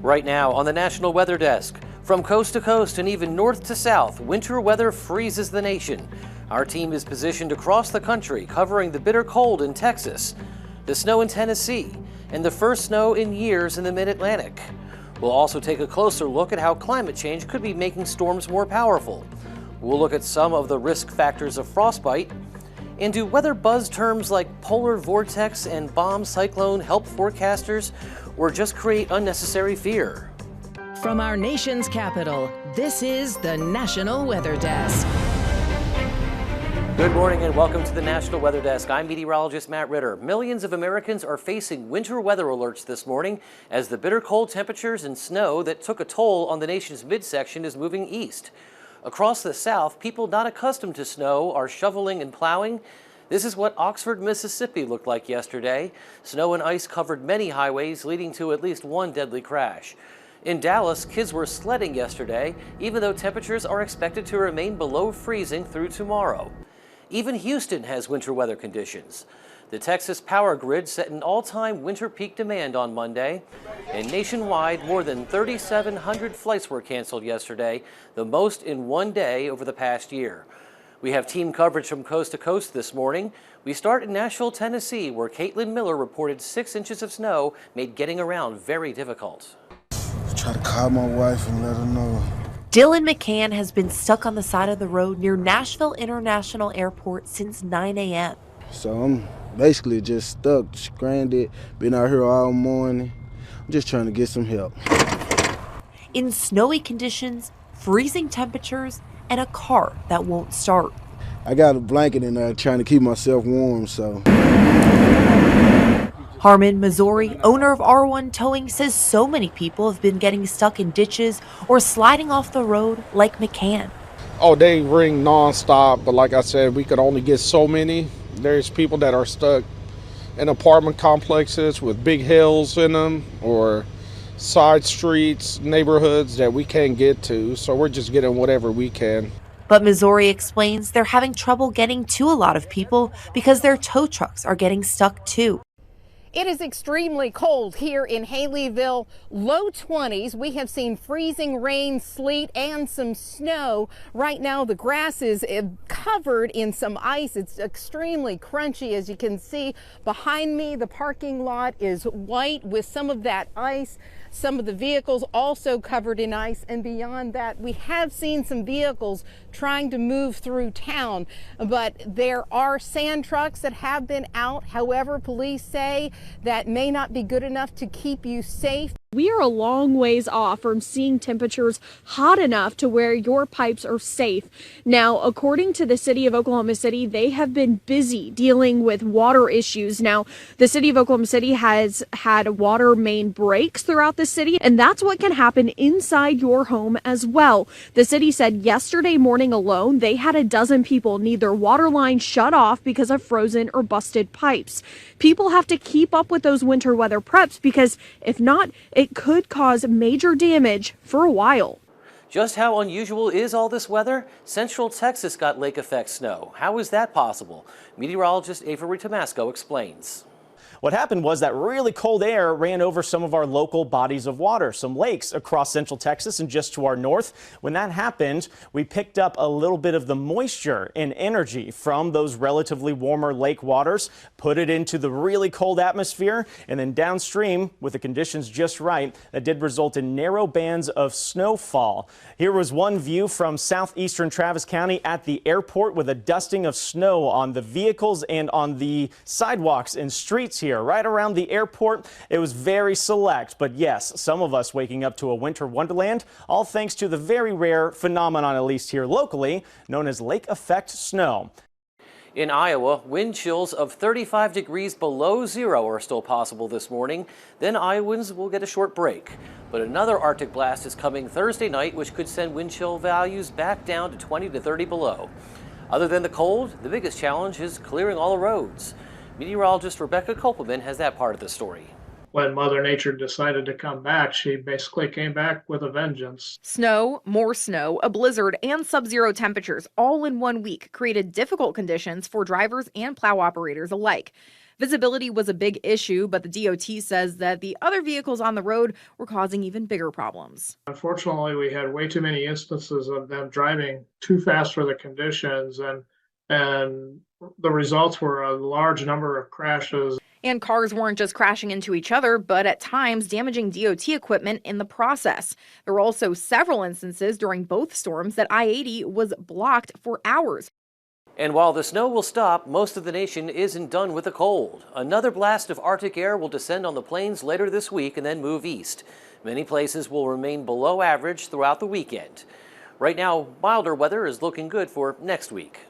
Right now on the National Weather Desk, from coast to coast and even north to south, winter weather freezes the nation. Our team is positioned across the country, covering the bitter cold in Texas, the snow in Tennessee, and the first snow in years in the mid-Atlantic. We'll also take a closer look at how climate change could be making storms more powerful. We'll look at some of the risk factors of frostbite. And do weather buzz terms like polar vortex and bomb cyclone help forecasters or just create unnecessary fear? From our nation's capital, this is the National Weather Desk. Good morning and welcome to the National Weather Desk. I'm meteorologist Matt Ritter. Millions of Americans are facing winter weather alerts this morning as the bitter cold temperatures and snow that took a toll on the nation's midsection is moving east. Across the South, people not accustomed to snow are shoveling and plowing. This is what Oxford, Mississippi looked like yesterday. Snow and ice covered many highways, leading to at least one deadly crash. In Dallas, kids were sledding yesterday, even though temperatures are expected to remain below freezing through tomorrow. Even Houston has winter weather conditions. The Texas power grid set an all-time winter peak demand on Monday, and nationwide, more than 3,700 flights were canceled yesterday, the most in one day over the past year. We have team coverage from coast to coast this morning. We start in Nashville, Tennessee, where Caitlin Miller reported 6 inches of snow made getting around very difficult. I try to call my wife and let her know. Dylan McCann has been stuck on the side of the road near Nashville International Airport since 9 a.m. So I'm basically just stuck, stranded, been out here all morning. I'm just trying to get some help. In snowy conditions, freezing temperatures, and a car that won't start. I got a blanket in there trying to keep myself warm, so. Harmon, Missouri, owner of R1 Towing, says so many people have been getting stuck in ditches or sliding off the road like McCann. Oh, they ring nonstop, but like I said, we could only get so many. There's people that are stuck in apartment complexes with big hills in them or side streets, neighborhoods that we can't get to, so we're just getting whatever we can. But Missouri explains they're having trouble getting to a lot of people because their tow trucks are getting stuck too. It is extremely cold here in Haleyville, low 20s. We have seen freezing rain, sleet, and some snow. Right now, the grass is covered in some ice. It's extremely crunchy, as you can see. Behind me, the parking lot is white with some of that ice. Some of the vehicles also covered in ice, and beyond that, we have seen some vehicles trying to move through town, but there are sand trucks that have been out. However, police say that may not be good enough to keep you safe. We are a long ways off from seeing temperatures hot enough to where your pipes are safe. Now, according to the city of Oklahoma City, they have been busy dealing with water issues. Now, the city of Oklahoma City has had water main breaks throughout the city, and that's what can happen inside your home as well. The city said yesterday morning alone, they had a dozen people need their water line shut off because of frozen or busted pipes. People have to keep up with those winter weather preps because if not, it could cause major damage for a while. Just how unusual is all this weather? Central Texas got lake effect snow. How is that possible? Meteorologist Avery Tomasco explains. What happened was that really cold air ran over some of our local bodies of water, some lakes across central Texas and just to our north. When that happened, we picked up a little bit of the moisture and energy from those relatively warmer lake waters, put it into the really cold atmosphere, and then downstream, with the conditions just right, that did result in narrow bands of snowfall. Here was one view from southeastern Travis County at the airport with a dusting of snow on the vehicles and on the sidewalks and streets here. Right around the airport. It was very select, but yes, some of us waking up to a winter wonderland, all thanks to the very rare phenomenon, at least here locally, known as lake effect snow. In Iowa, wind chills of 35 degrees below zero are still possible this morning. Then Iowans will get a short break. But another Arctic blast is coming Thursday night, which could send wind chill values back down to 20 to 30 below. Other than the cold, the biggest challenge is clearing all the roads. Meteorologist Rebecca Kopelman has that part of the story. When Mother Nature decided to come back, she basically came back with a vengeance. Snow, more snow, a blizzard, and sub-zero temperatures all in 1 week created difficult conditions for drivers and plow operators alike. Visibility was a big issue, but the DOT says that the other vehicles on the road were causing even bigger problems. Unfortunately, we had way too many instances of them driving too fast for the conditions, and the results were a large number of crashes. And cars weren't just crashing into each other, but at times damaging DOT equipment in the process. There were also several instances during both storms that I-80 was blocked for hours. And while the snow will stop, most of the nation isn't done with the cold. Another blast of Arctic air will descend on the plains later this week and then move east. Many places will remain below average throughout the weekend. Right now, milder weather is looking good for next week.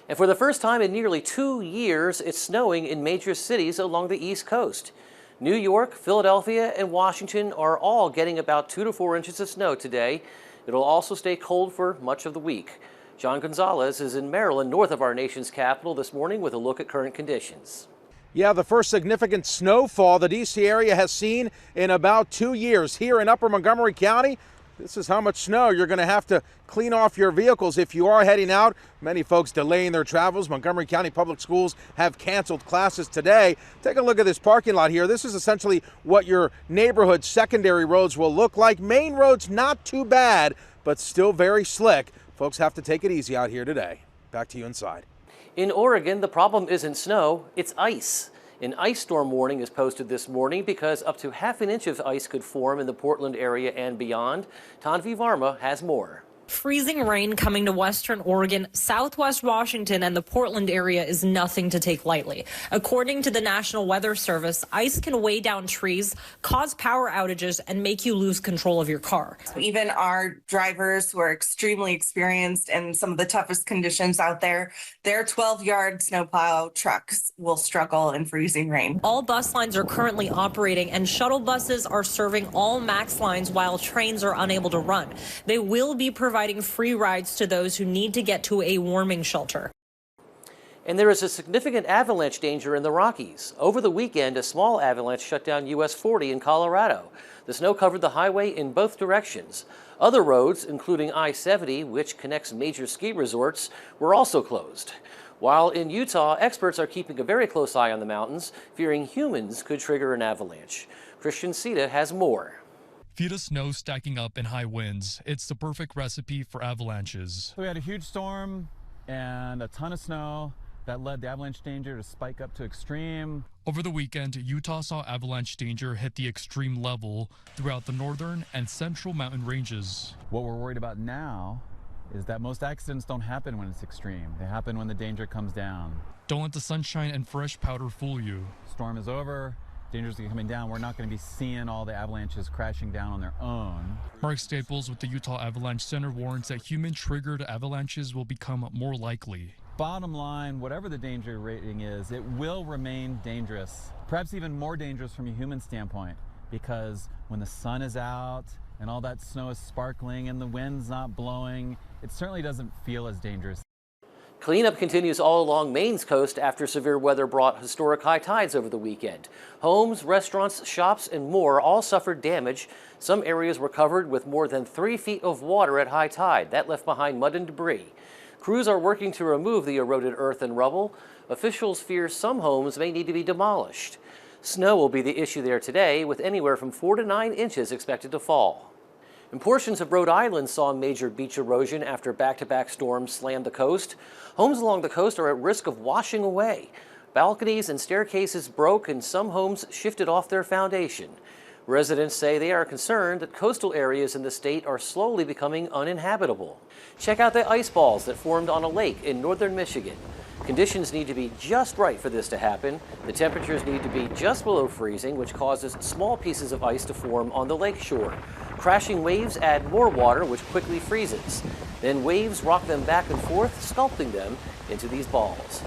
And for the first time in nearly 2 years, it's snowing in major cities along the East Coast. New York, Philadelphia, and Washington are all getting about 2 to 4 inches of snow today. It'll also stay cold for much of the week. John Gonzalez is in Maryland, north of our nation's capital, this morning with a look at current conditions. Yeah, the first significant snowfall the D.C. area has seen in about 2 years. Here in Upper Montgomery County, this is how much snow you're going to have to clean off your vehicles if you are heading out. Many folks delaying their travels. Montgomery County Public Schools have canceled classes today. Take a look at this parking lot here. This is essentially what your neighborhood secondary roads will look like. Main roads not too bad, but still very slick. Folks have to take it easy out here today. Back to you inside. In Oregon, the problem isn't snow, it's ice. An ice storm warning is posted this morning because up to ½ inch of ice could form in the Portland area and beyond. Tanvi Varma has more. Freezing rain coming to western Oregon, southwest Washington, and the Portland area is nothing to take lightly. According to the National Weather Service, ice can weigh down trees, cause power outages, and make you lose control of your car. Even our drivers who are extremely experienced in some of the toughest conditions out there, their 12-yard snowplow trucks will struggle in freezing rain. All bus lines are currently operating, and shuttle buses are serving all MAX lines while trains are unable to run. They will be providing free rides to those who need to get to a warming shelter. And there is a significant avalanche danger in the Rockies. Over the weekend, a small avalanche shut down US 40 in Colorado. The snow covered the highway in both directions. Other roads, including I-70, which connects major ski resorts, were also closed. While in Utah, experts are keeping a very close eye on the mountains, fearing humans could trigger an avalanche. Christian Sita has more. Feet of snow stacking up in high winds. It's the perfect recipe for avalanches. We had a huge storm and a ton of snow that led the avalanche danger to spike up to extreme. Over the weekend, Utah saw avalanche danger hit the extreme level throughout the northern and central mountain ranges. What we're worried about now is that most accidents don't happen when it's extreme. They happen when the danger comes down. Don't let the sunshine and fresh powder fool you. Storm is over. Dangers are coming down. We're not going to be seeing all the avalanches crashing down on their own. Mark Staples with the Utah Avalanche Center warns that human-triggered avalanches will become more likely. Bottom line, whatever the danger rating is, it will remain dangerous. Perhaps even more dangerous from a human standpoint, because when the sun is out and all that snow is sparkling and the wind's not blowing, it certainly doesn't feel as dangerous. Cleanup continues all along Maine's coast after severe weather brought historic high tides over the weekend. Homes, restaurants, shops, and more all suffered damage. Some areas were covered with more than 3 feet of water at high tide. That left behind mud and debris. Crews are working to remove the eroded earth and rubble. Officials fear some homes may need to be demolished. Snow will be the issue there today, with anywhere from 4 to 9 inches expected to fall. And portions of Rhode Island saw major beach erosion after back-to-back storms slammed the coast. Homes along the coast are at risk of washing away. Balconies and staircases broke and some homes shifted off their foundation. Residents say they are concerned that coastal areas in the state are slowly becoming uninhabitable. Check out the ice balls that formed on a lake in northern Michigan. Conditions need to be just right for this to happen. The temperatures need to be just below freezing, which causes small pieces of ice to form on the lake shore. Crashing waves add more water, which quickly freezes. Then waves rock them back and forth, sculpting them into these balls.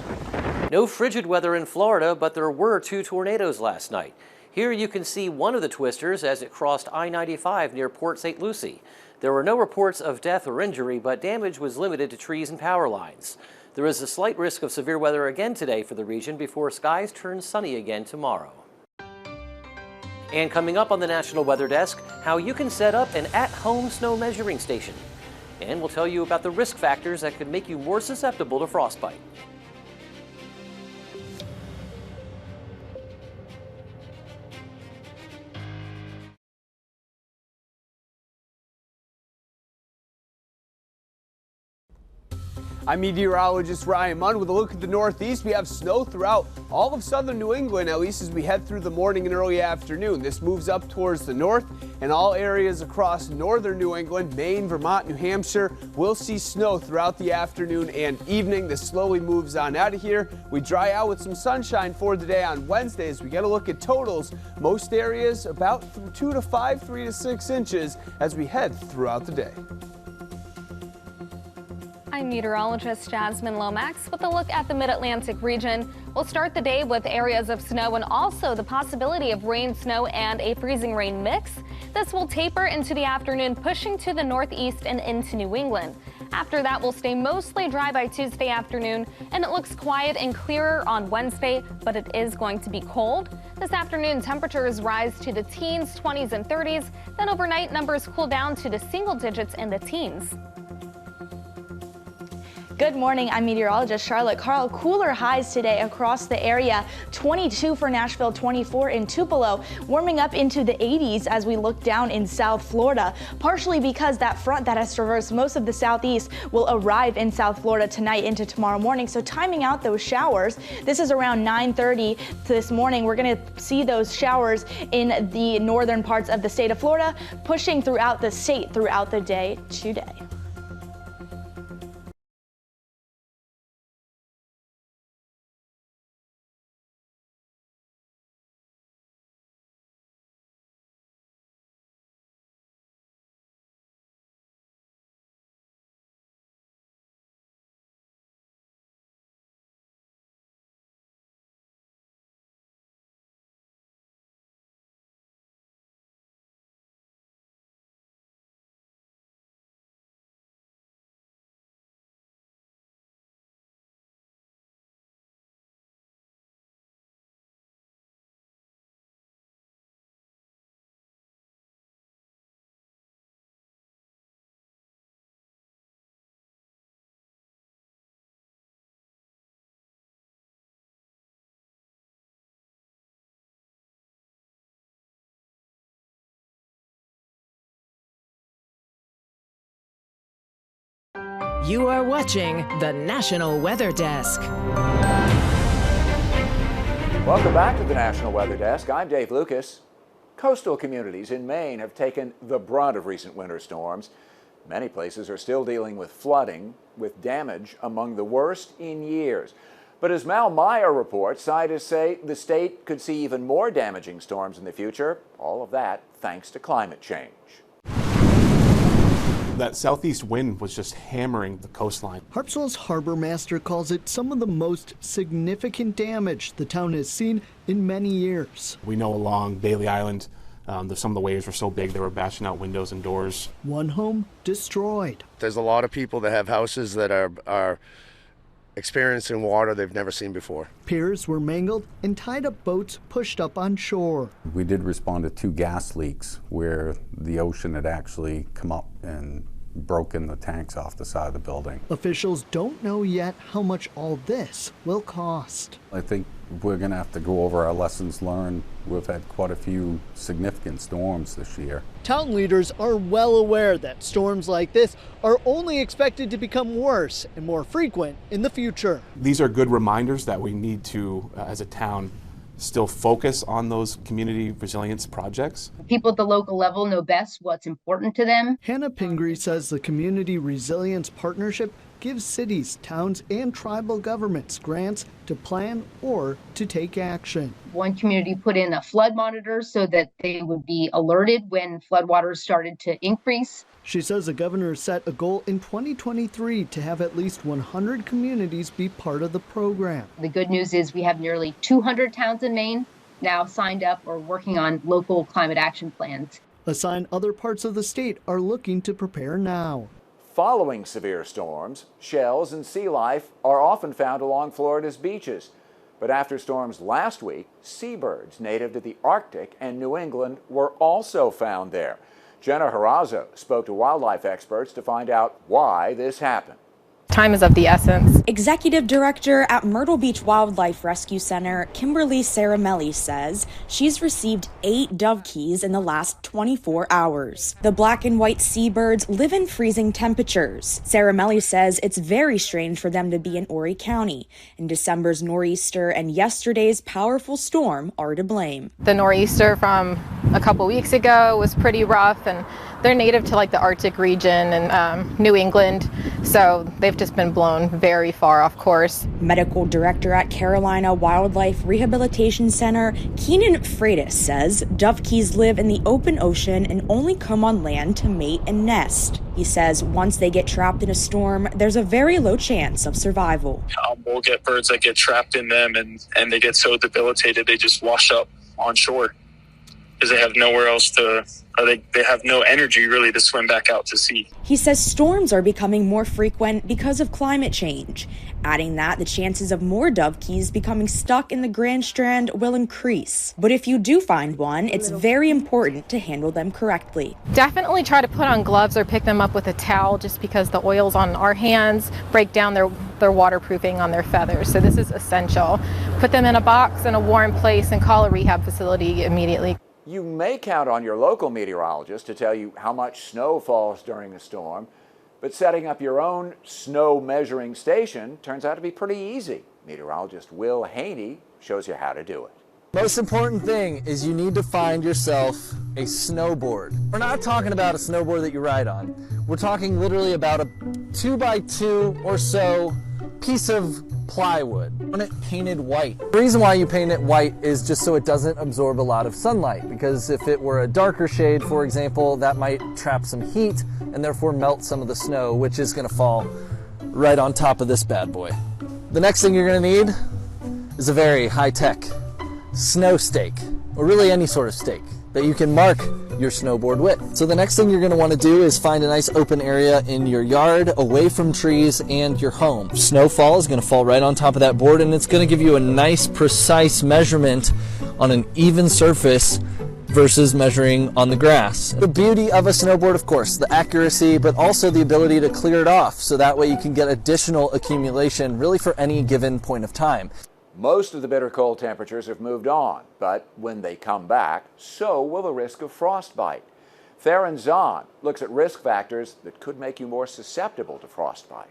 No frigid weather in Florida, but there were 2 tornadoes last night. Here you can see one of the twisters as it crossed I-95 near Port St. Lucie. There were no reports of death or injury, but damage was limited to trees and power lines. There is a slight risk of severe weather again today for the region before skies turn sunny again tomorrow. And coming up on the National Weather Desk, how you can set up an at-home snow measuring station. And we'll tell you about the risk factors that could make you more susceptible to frostbite. I'm meteorologist Ryan Munn with a look at the Northeast. We have snow throughout all of southern New England, at least as we head through the morning and early afternoon. This moves up towards the north, and all areas across northern New England, Maine, Vermont, New Hampshire will see snow throughout the afternoon and evening. This slowly moves on out of here. We dry out with some sunshine for the day on Wednesday. As we get a look at totals, most areas about 2 to 5, 3 to 6 inches as we head throughout the day. I'm meteorologist Jasmine Lomax with a look at the Mid-Atlantic region. We'll start the day with areas of snow and also the possibility of rain, snow, and a freezing rain mix. This will taper into the afternoon, pushing to the northeast and into New England. After that, we'll stay mostly dry by Tuesday afternoon, and it looks quiet and clearer on Wednesday, but it is going to be cold. This afternoon, temperatures rise to the teens, 20s, and 30s. Then overnight, numbers cool down to the single digits in the teens. Good morning, I'm meteorologist Charlotte Carl. Cooler highs today across the area. 22 for Nashville, 24 in Tupelo, warming up into the 80s as we look down in South Florida, partially because that front that has traversed most of the southeast will arrive in South Florida tonight into tomorrow morning. So timing out those showers, this is around 9:30 this morning. We're going to see those showers in the northern parts of the state of Florida, pushing throughout the state throughout the day today. You are watching the National Weather Desk. Welcome back to the National Weather Desk. I'm Dave Lucas. Coastal communities in Maine have taken the brunt of recent winter storms. Many places are still dealing with flooding, with damage among the worst in years. But as Mal Meyer reports, scientists say the state could see even more damaging storms in the future. All of that thanks to climate change. That southeast wind was just hammering the coastline. Harpswell's harbor master calls it some of the most significant damage the town has seen in many years. We know along Bailey Island, some of the waves were so big they were bashing out windows and doors. One home destroyed. There's a lot of people that have houses that are experiencing water they've never seen before. Piers were mangled and tied up boats pushed up on shore. We did respond to 2 gas leaks where the ocean had actually come up and broken the tanks off the side of the building. Officials don't know yet how much all this will cost. I think we're going to have to go over our lessons learned. We've had quite a few significant storms this year. Town leaders are well aware that storms like this are only expected to become worse and more frequent in the future. These are good reminders that we need to, as a town, still focus on those community resilience projects. People at the local level know best what's important to them. Hannah Pingree says the Community Resilience Partnership gives cities, towns, and tribal governments grants to plan or to take action. One community put in a flood monitor so that they would be alerted when floodwaters started to increase. She says the governor set a goal in 2023 to have at least 100 communities be part of the program. The good news is we have nearly 200 towns in Maine now signed up or working on local climate action plans. A sign other parts of the state are looking to prepare now. Following severe storms, shells and sea life are often found along Florida's beaches. But after storms last week, seabirds native to the Arctic and New England were also found there. Jenna Harazo spoke to wildlife experts to find out why this happened. Time is of the essence. Executive Director at Myrtle Beach Wildlife Rescue Center, Kimberly Saramelli, says she's received 8 dovekies in the last 24 hours. The black and white seabirds live in freezing temperatures. Saramelli says it's very strange for them to be in Horry County, and December's nor'easter and yesterday's powerful storm are to blame. The nor'easter from a couple weeks ago was pretty rough, and they're native to like the Arctic region and New England, so they've just been blown very far off course. Medical Director at Carolina Wildlife Rehabilitation Center, Keenan Freitas, says dovekies live in the open ocean and only come on land to mate and nest. He says once they get trapped in a storm, there's a very low chance of survival. We'll get birds that get trapped in them and they get so debilitated they just wash up on shore because they have nowhere else to, or they have no energy really to swim back out to sea. He says storms are becoming more frequent because of climate change, adding that the chances of more dovekies becoming stuck in the Grand Strand will increase. But if you do find one, it's very important to handle them correctly. Definitely try to put on gloves or pick them up with a towel, just because the oils on our hands break down their waterproofing on their feathers. So this is essential. Put them in a box in a warm place and call a rehab facility immediately. You may count on your local meteorologist to tell you how much snow falls during a storm, but setting up your own snow measuring station turns out to be pretty easy. Meteorologist Will Haney shows you how to do it. Most important thing is you need to find yourself a snowboard. We're not talking about a snowboard that you ride on. We're talking literally about a 2x2 or so piece of plywood. I want it painted white. The reason why you paint it white is just so it doesn't absorb a lot of sunlight, because if it were a darker shade, for example, that might trap some heat and therefore melt some of the snow, which is going to fall right on top of this bad boy. The next thing you're going to need is a very high-tech snow stake, or really any sort of stake that you can mark your snowboard with. So the next thing you're going to want to do is find a nice open area in your yard away from trees and your home. Snowfall is going to fall right on top of that board, and it's going to give you a nice precise measurement on an even surface versus measuring on the grass. The beauty of a snowboard, of course, the accuracy, but also the ability to clear it off, so that way you can get additional accumulation really for any given point of time. Most of the bitter cold temperatures have moved on, but when they come back, so will the risk of frostbite. Theron Zahn looks at risk factors that could make you more susceptible to frostbite.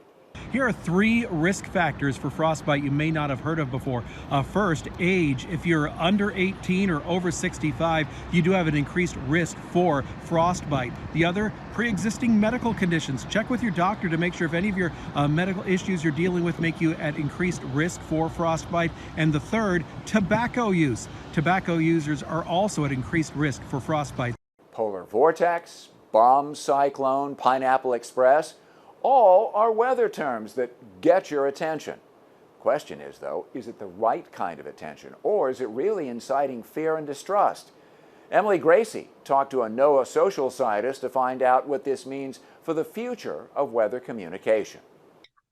Here are 3 risk factors for frostbite you may not have heard of before. First, age. If you're under 18 or over 65, you do have an increased risk for frostbite. The other, pre-existing medical conditions. Check with your doctor to make sure if any of your medical issues you're dealing with make you at increased risk for frostbite. And the third, tobacco use. Tobacco users are also at increased risk for frostbite. Polar vortex, bomb cyclone, pineapple express, all are weather terms that get your attention. Question is, though, is it the right kind of attention, or is it really inciting fear and distrust? Emily Gracie talked to a NOAA social scientist to find out what this means for the future of weather communication.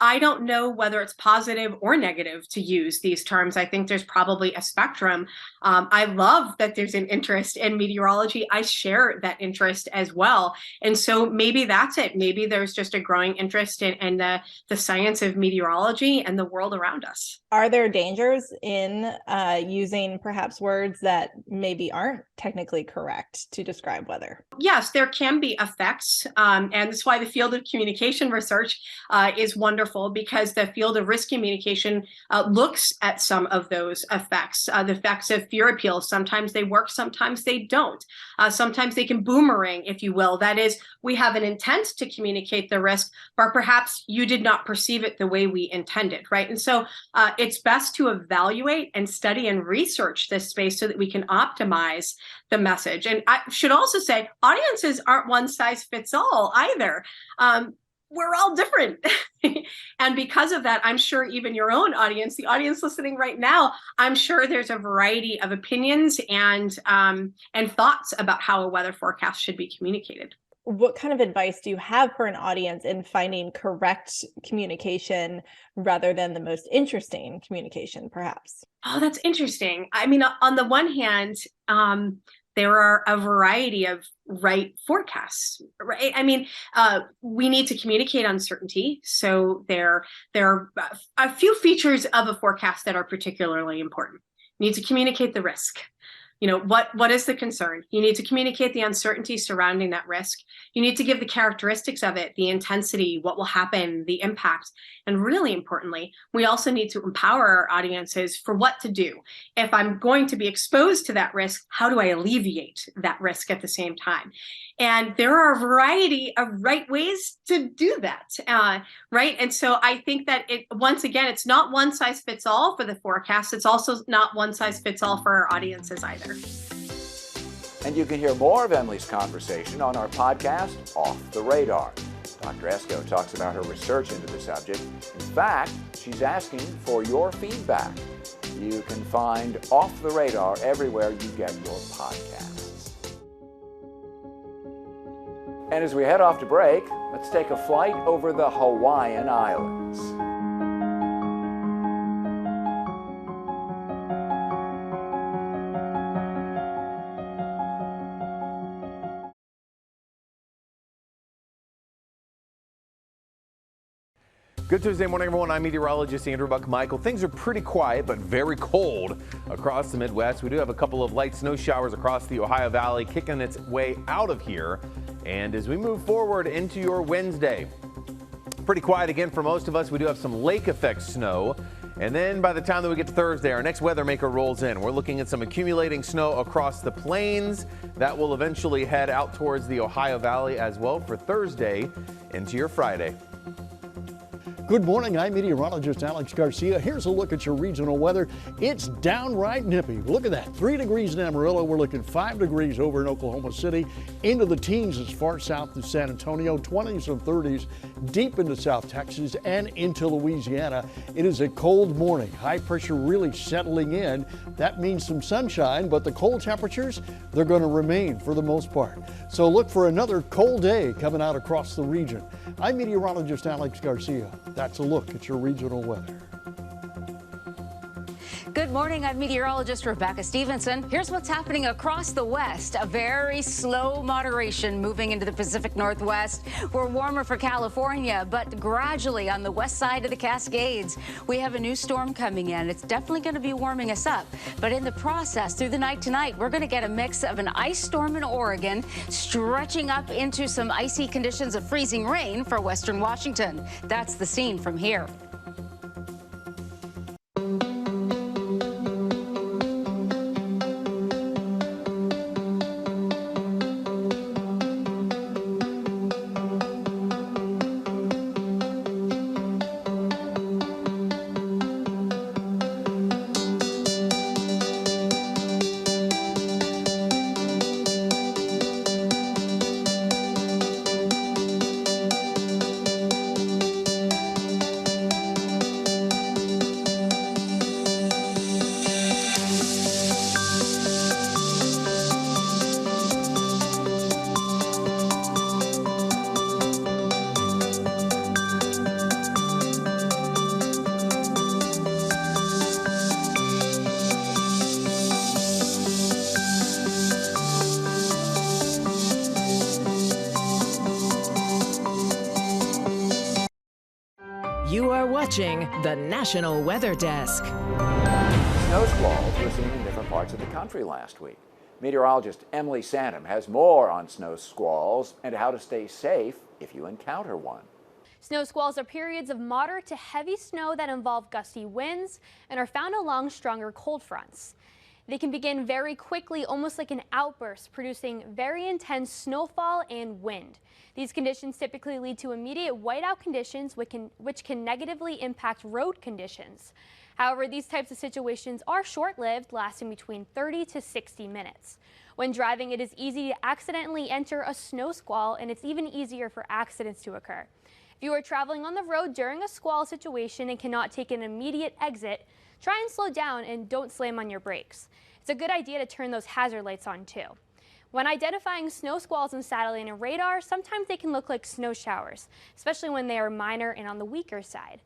I don't know whether it's positive or negative to use these terms. I think there's probably a spectrum. I love that there's an interest in meteorology. I share that interest as well. And so maybe that's it. Maybe there's just a growing interest in the science of meteorology and the world around us. Are there dangers in using perhaps words that maybe aren't technically correct to describe weather? Yes, there can be effects. And that's why the field of communication research is wonderful, because the field of risk communication looks at some of those effects, the effects of fear appeals. Sometimes they work, sometimes they don't. Sometimes they can boomerang, if you will. That is, we have an intent to communicate the risk, but perhaps you did not perceive it the way we intended, right? And so it's best to evaluate and study and research this space so that we can optimize the message. And I should also say, audiences aren't one size fits all either. We're all different. And because of that, I'm sure even your own audience, the audience listening right now, I'm sure there's a variety of opinions and thoughts about how a weather forecast should be communicated. What kind of advice do you have for an audience in finding correct communication rather than the most interesting communication, perhaps? Oh, that's interesting. I mean, on the one hand, there are a variety of right forecasts, right? I mean, we need to communicate uncertainty. So there are a few features of a forecast that are particularly important. You need to communicate the risk. You know, what is the concern? You need to communicate the uncertainty surrounding that risk. You need to give the characteristics of it, the intensity, what will happen, the impact. And really importantly, we also need to empower our audiences for what to do. If I'm going to be exposed to that risk, how do I alleviate that risk at the same time? And there are a variety of right ways to do that, right? And so I think that once again, it's not one size fits all for the forecast. It's also not one size fits all for our audiences either. And you can hear more of Emily's conversation on our podcast, Off the Radar. Dr. Esco talks about her research into the subject. In fact, she's asking for your feedback. You can find Off the Radar everywhere you get your podcasts. And as we head off to break, let's take a flight over the Hawaiian Islands. Good Tuesday morning, everyone. I'm meteorologist Andrew Buck-Michael. Things are pretty quiet, but very cold across the Midwest. We do have a couple of light snow showers across the Ohio Valley, kicking its way out of here. And as we move forward into your Wednesday, pretty quiet again for most of us. We do have some lake effect snow. And then by the time that we get to Thursday, our next weather maker rolls in. We're looking at some accumulating snow across the plains that will eventually head out towards the Ohio Valley as well for Thursday into your Friday. Good morning, I'm meteorologist Alex Garcia. Here's a look at your regional weather. It's downright nippy. Look at that, 3 degrees in Amarillo. We're looking 5 degrees over in Oklahoma City, into the teens as far south as San Antonio, 20s and 30s deep into South Texas and into Louisiana. It is a cold morning, high pressure really settling in. That means some sunshine, but the cold temperatures, they're going to remain for the most part. So look for another cold day coming out across the region. I'm meteorologist Alex Garcia. That's a look at your regional weather. Good morning, I'm meteorologist Rebecca Stevenson. Here's what's happening across the West. A very slow moderation moving into the Pacific Northwest. We're warmer for California, but gradually on the west side of the Cascades, we have a new storm coming in. It's definitely going to be warming us up. But in the process, through the night tonight, we're going to get a mix of an ice storm in Oregon, stretching up into some icy conditions of freezing rain for western Washington. That's the scene from here. You are watching the National Weather Desk. Snow squalls were seen in different parts of the country last week. Meteorologist Emily Santom has more on snow squalls and how to stay safe if you encounter one. Snow squalls are periods of moderate to heavy snow that involve gusty winds and are found along stronger cold fronts. They can begin very quickly, almost like an outburst, producing very intense snowfall and wind. These conditions typically lead to immediate whiteout conditions, which can negatively impact road conditions. However, these types of situations are short-lived, lasting between 30 to 60 minutes. When driving, it is easy to accidentally enter a snow squall, and it's even easier for accidents to occur. If you are traveling on the road during a squall situation and cannot take an immediate exit, try and slow down and don't slam on your brakes. It's a good idea to turn those hazard lights on too. When identifying snow squalls on satellite and radar, sometimes they can look like snow showers, especially when they are minor and on the weaker side.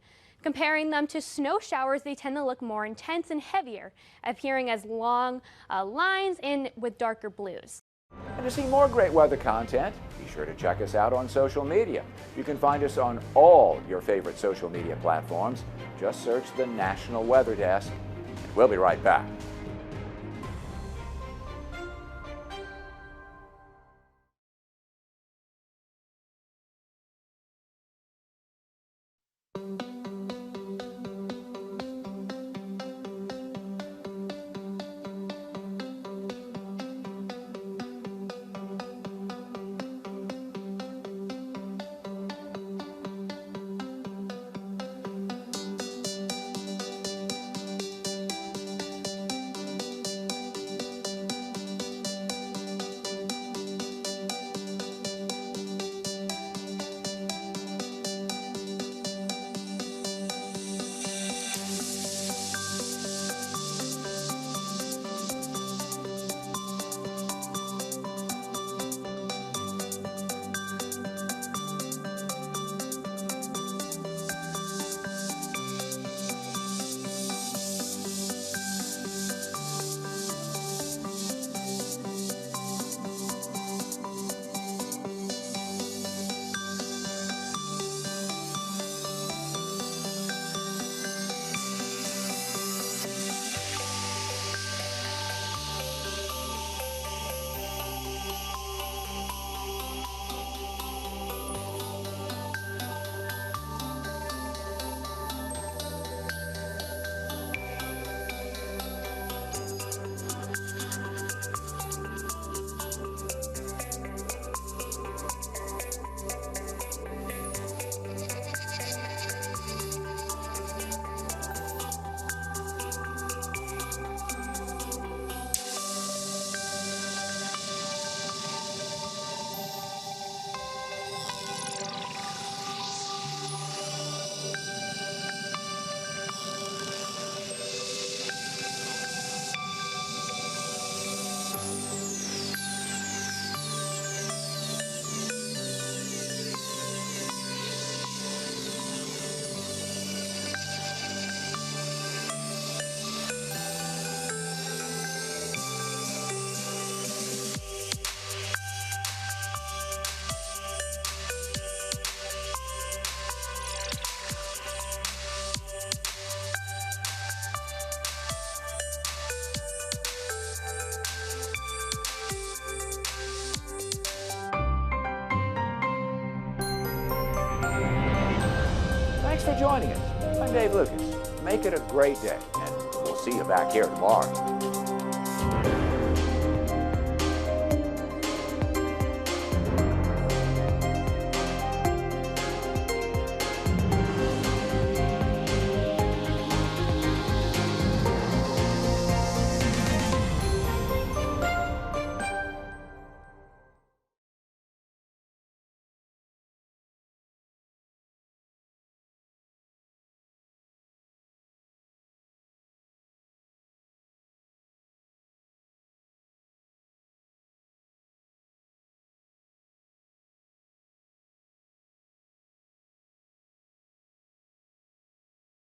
Comparing them to snow showers, they tend to look more intense and heavier, appearing as long lines and with darker blues. And to see more great weather content, be sure to check us out on social media. You can find us on all your favorite social media platforms. Just search the National Weather Desk, and we'll be right back. Thanks for joining us. I'm Dave Lucas. Make it a great day, and we'll see you back here tomorrow.